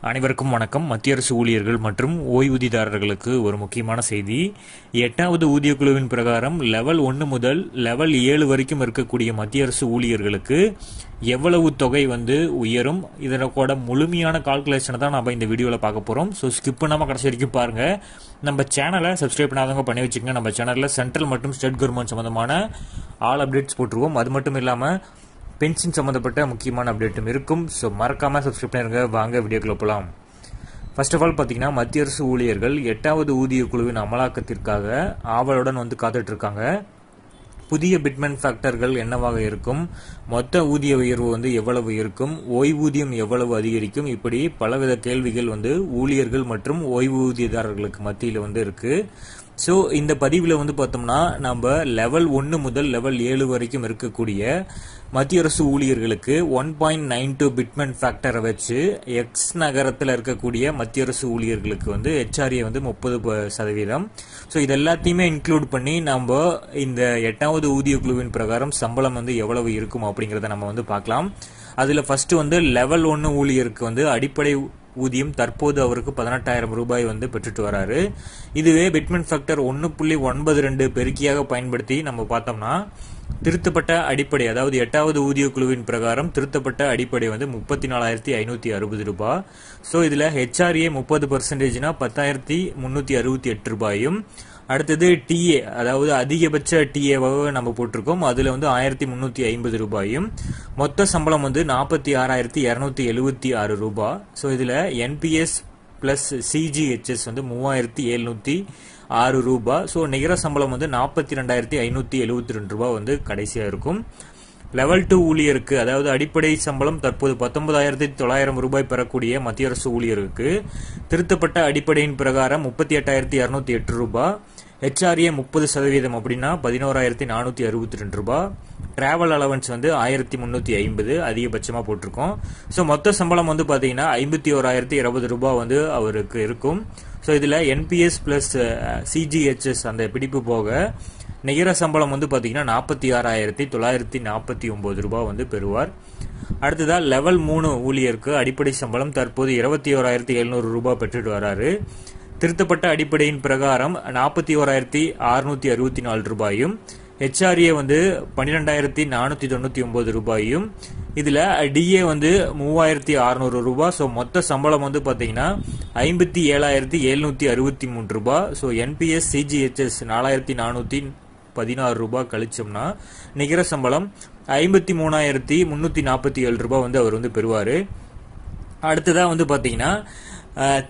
அனைவருக்கும் வணக்கம். மத்திய அரசு ஊழியர்கள் மற்றும் ஓய்வூதியதாரர்களுக்கு ஒரு முக்கியமான செய்தி. 8வது ஊதியக்குழுவின் பிரகாரம் லெவல் 1 முதல் லெவல் 7 வரைக்கும் இருக்கக்கூடிய மத்திய அரசு ஊழியர்களுக்கு எவ்வளவு தொகை உயரும், இதனோட முழுமையான கால்குலேஷனை தான் நம்ம இந்த வீடியோவில் பார்க்க போகிறோம். ஸோ ஸ்கிப் பண்ணாமல் கடைசி வரைக்கும் பாருங்கள். நம்ம சேனலை சப்ஸ்கிரைப் பண்ணாதவங்க பண்ணி வச்சுக்கோங்க. நம்ம சேனலில் சென்ட்ரல் மற்றும் ஸ்டேட் கவர்மெண்ட் சம்மந்தமான ஆல் அப்டேட்ஸ் போட்டுருவோம். அது மட்டும் இல்லாமல் பென்ஷன் சம்மந்தப்பட்ட முக்கியமான அப்டேட்டும் இருக்கும். ஸோ மறக்காமல் சப்ஸ்கிரைப் பண்ணிருங்க. வாங்க வீடியோக்குள்ள போகலாம். ஃபர்ஸ்ட் ஆஃப் ஆல் பார்த்தீங்கன்னா, மத்திய அரசு ஊழியர்கள் 8வது ஊதிய குழுவின் அமலாக்கத்திற்காக ஆவலுடன் காத்துட்டு இருக்காங்க. புதிய பிட்மெண்ட் ஃபேக்டர்கள் என்னவாக இருக்கும், மொத்த ஊதிய உயர்வு எவ்வளவு இருக்கும், ஓய்வூதியம் எவ்வளவு அதிகரிக்கும், இப்படி பலவித கேள்விகள் ஊழியர்கள் மற்றும் ஓய்வூதியதாரர்களுக்கு மத்தியில் இருக்கு. ஸோ இந்த பதிவில் பார்த்தோம்னா, நம்ம லெவல் 1 முதல் லெவல் 7 வரைக்கும் இருக்கக்கூடிய மத்திய அரசு ஊழியர்களுக்கு 1.92 பிட்மெண்ட் ஃபேக்டரை வச்சு எக்ஸ் நகரத்தில் இருக்கக்கூடிய மத்திய அரசு ஊழியர்களுக்கு HRA 30%. ஸோ இது எல்லாத்தையுமே இன்க்ளூட் பண்ணி நம்ம இந்த 8வது ஊதிய குழுவின் பிரகாரம் சம்பளம் எவ்வளவு இருக்கும் அப்படிங்கிறத நம்ம பார்க்கலாம். அதில் ஃபர்ஸ்ட் லெவல் 1 ஊழியருக்கு அடிப்படை ஊதியம் தற்போது அவருக்கு 18,000 ரூபாய் பெற்றுட்டு வராரு. இதுவே பிட்மெண்ட் ஃபேக்டர் 1.92 பெருக்கியாக பயன்படுத்தி நம்ம பார்த்தோம்னா, திருத்தப்பட்ட அடிப்படை, அதாவது 8வது ஊதிய குழுவின் பிரகாரம் திருத்தப்பட்ட அடிப்படை 34,560 ரூபாய். ஸோ இதுல HRA 30%, 10,368 ரூபாயும், அடுத்தது டிஏ, அதாவது அதிகபட்ச டிஏவாக நம்ம போட்டிருக்கோம், அதுல 1,350 ரூபாயும், மொத்த சம்பளம் 46,276 ரூபாய். ஸோ இதுல என்பிஎஸ் பிளஸ் சிஜிஹெச்எஸ் 3,706 ரூபாய். ஸோ நிகர சம்பளம் 42,572 ரூபாய் கடைசியா இருக்கும். லெவல் 2 ஊழியருக்கு, அதாவது அடிப்படை சம்பளம் தற்போது 19,900 ரூபாய் பெறக்கூடிய மத்திய அரசு ஊழியருக்கு திருத்தப்பட்ட அடிப்படையின் பிரகாரம் 38,208 ரூபாய். HRA 30% அப்படின்னா 11,462 ரூபாய். டிராவல் அலவன்ஸ் 1,350 அதிகபட்சமா போட்டிருக்கோம். ஸோ மொத்த சம்பளம் பாத்தீங்கன்னா 51,020 ரூபாய் அவருக்கு இருக்கும். ஸோ இதுல என்பிஎஸ் பிளஸ் சிஜிஹெச்எஸ் அந்த பிடிப்பு போக நிகர சம்பளம் பாத்தீங்கன்னா 46,949 ரூபாய் பெறுவார். அடுத்ததா லெவல் 3 ஊழியருக்கு அடிப்படை சம்பளம் தற்போது 21,700 ரூபாய் பெற்றுட்டு வராரு. திருத்தப்பட்ட அடிப்படையின் பிரகாரம் 41,664 ரூபாயும், HRA 12,499 ரூபாயும், இதுல டிஏ 3,600 ரூபாய். ஸோ மொத்த சம்பளம் பாத்தீங்கன்னா 57,763 ரூபாய். ஸோ என்பிஎஸ் சிஜிஹெச்எஸ் 4,416 ரூபாய் கழிச்சோம்னா நிகர சம்பளம் 53,347 ரூபாய் அவர் பெறுவாரு. அடுத்ததா பாத்தீங்கன்னா,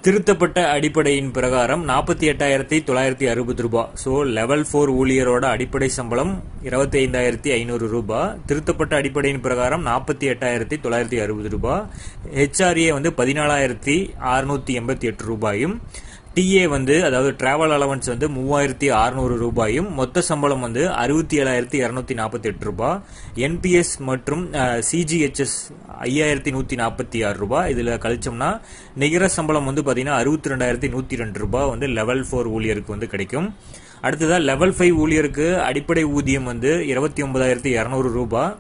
திருத்தப்பட்ட அடிப்படையின் பிரகாரம் 48,960 ரூபாய். ஸோ லெவல் 4 ஊழியரோட அடிப்படை சம்பளம் 25,500 ரூபாய். திருத்தப்பட்ட அடிப்படையின் பிரகாரம் 48,960 ரூபாய். HRA 14,688 ரூபாயும், டிஏ அதாவது டிராவல் அலவன்ஸ் 3,600 ரூபாயும், மொத்த சம்பளம் 67,248 ரூபாய். என்பிஎஸ் மற்றும் சிஜிஹெச்எஸ் 5,146 ரூபாய். இதுல கழிச்சோம்னா நிகர சம்பளம் பாத்தீங்கன்னா 62,102 ரூபாய் லெவல் 4 ஊழியருக்கு கிடைக்கும். அடுத்ததா லெவல் 5 ஊழியருக்கு அடிப்படை ஊதியம் 29,200 ரூபாய்.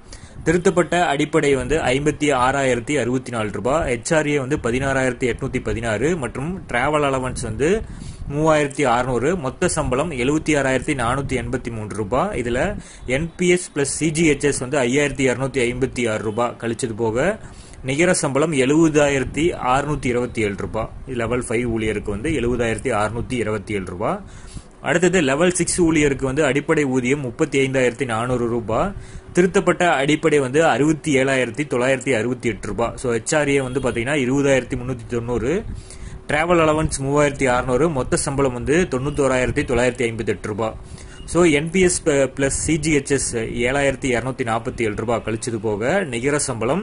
திருத்தப்பட்ட அடிப்படை 56,064 ரூபாய். HRA 16,816 மற்றும் டிராவல் அலவன்ஸ் 3,600. மொத்த சம்பளம் 76,483 ரூபாய். இதுல என்பிஎஸ் பிளஸ் சிஜிஹெச்எஸ் 5,256 ரூபாய் கழிச்சது போக நிகர சம்பளம் 70,627 ரூபாய். லெவல் 5 ஊழியருக்கு 70,627 ரூபாய். அடுத்தது லெவல் 6 ஊழியருக்கு அடிப்படை ஊதியம் 35,400 ரூபாய். திருத்தப்பட்ட அடிப்படை 67,968 ரூபாய். ஸோ HRA பாத்தீங்கன்னா 20,390, டிராவல் அலவன்ஸ் 3,600, மொத்த சம்பளம் 91,958 ரூபாய். ஸோ என்பிஎஸ் பிளஸ் சிஜிஹெச்எஸ் 7,247 ரூபாய் கழிச்சது போக நிகர சம்பளம்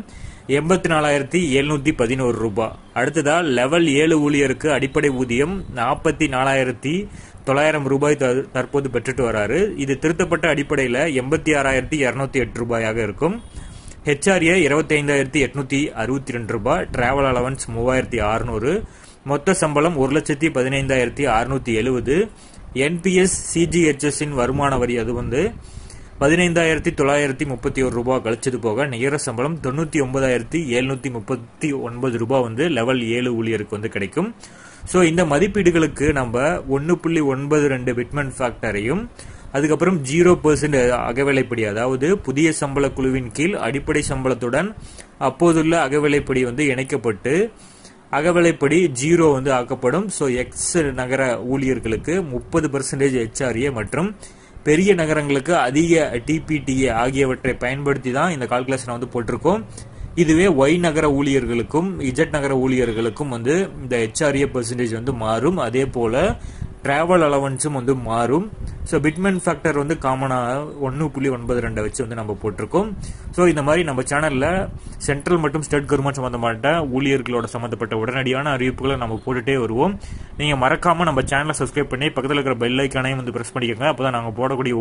84,711 ரூபாய். அடுத்ததா லெவல் 7 ஊழியருக்கு அடிப்படை ஊதியம் 44,900 ரூபாய் தற்போது பெற்றுட்டு வராரு. இது திருத்தப்பட்ட அடிப்படையில 86,208 ரூபாயாக இருக்கும். HRA 25,862 ரூபாய். டிராவல் அலவன்ஸ் 3,600, மொத்த சம்பளம் 1,15,670. என்பிஎஸ் சிஜிஹெச்எஸ் வருமான வரி அது 15,931 ரூபாய் கழிச்சது போக நிகர சம்பளம் 99,739 ரூபாய் வந்து லெவல் 7 ஊழியருக்கு வந்து கிடைக்கும். ஸோ இந்த மதிப்பீடுகளுக்கு நம்ம 1.92 பிட்மன் ஃபேக்டரையும் அதுக்கப்புறம் 0% அகவிலைப்படி, அதாவது புதிய சம்பள குழுவின் கீழ் அடிப்படை சம்பளத்துடன் அப்போதுள்ள அகவிலைப்படி வந்து இணைக்கப்பட்டு அகவிலைப்படி 0 வந்து ஆக்கப்படும். ஸோ எக்ஸ் நகர ஊழியர்களுக்கு 30% HRA மற்றும் பெரிய நகரங்களுக்கு அதிக TPTA ஆகியவற்றை பயன்படுத்தி தான் இந்த கால்குலேஷனை வந்து போட்டிருக்கோம். இதுவே Y நகர ஊழியர்களுக்கும் Z நகர ஊழியர்களுக்கும் வந்து இந்த HRA பெர்சன்டேஜ் வந்து மாறும். அதே போல டிராவல் அலவன்ஸும் வந்து மாறும். ஸோ பிட்மன் ஃபேக்டர் வந்து காமனாக 1.92 வச்சு வந்து நம்ம போட்டிருக்கோம். ஸோ இந்த மாதிரி நம்ம சேனலில் சென்ட்ரல் மற்றும் ஸ்டேட் கவர்மெண்ட் சம்மந்தப்பட்ட ஊழியர்களோட சம்மந்தப்பட்ட உடனடியான அறிவிப்புகளை நம்ம போட்டுட்டே வருவோம். நீங்கள் மறக்காமல் நம்ம சேனலை சப்ஸ்கிரைப் பண்ணி பக்கத்தில் இருக்கிற பெல் ஐக்கானையும் வந்து ப்ரெஸ் பண்ணிக்கோங்க. அப்போ தான் நாங்கள் போடக்கூடிய